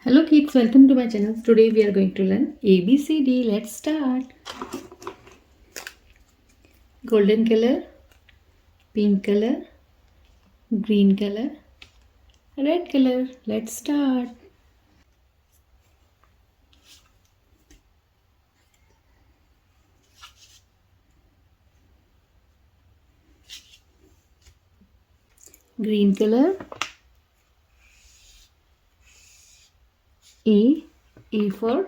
Hello kids, welcome to my channel. Today we are going to learn ABCD. Let's start. Golden color, pink color, green color, red color. Let's start. Green color. A for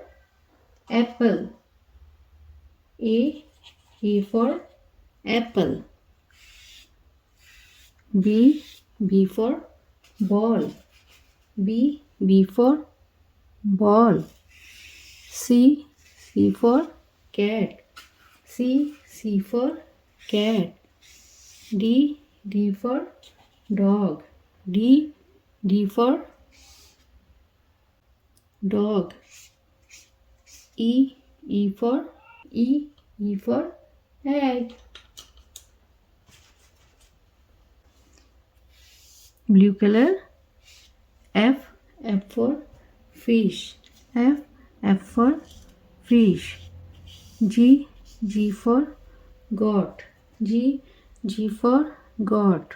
apple. A for apple. B for ball. B for ball. C for cat. C for cat. D for dog. D for dog. E for egg. Blue color. F for fish. F for fish. G for goat. G for goat.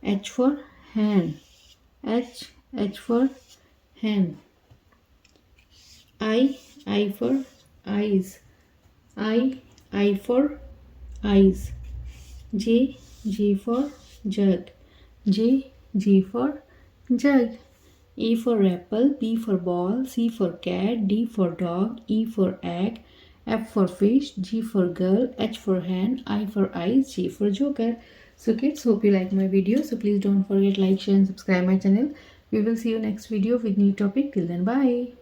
H for hen. H for hen. I for eyes. I for eyes. J for jug. J for jug. E for apple. B for ball. C for cat. D for dog. E for egg. F for fish. G for girl. H for hand. I for eyes. J for joker. So kids, hope you like my video. So please don't forget like, share and subscribe my channel. We will see you next video with new topic. Till then, bye.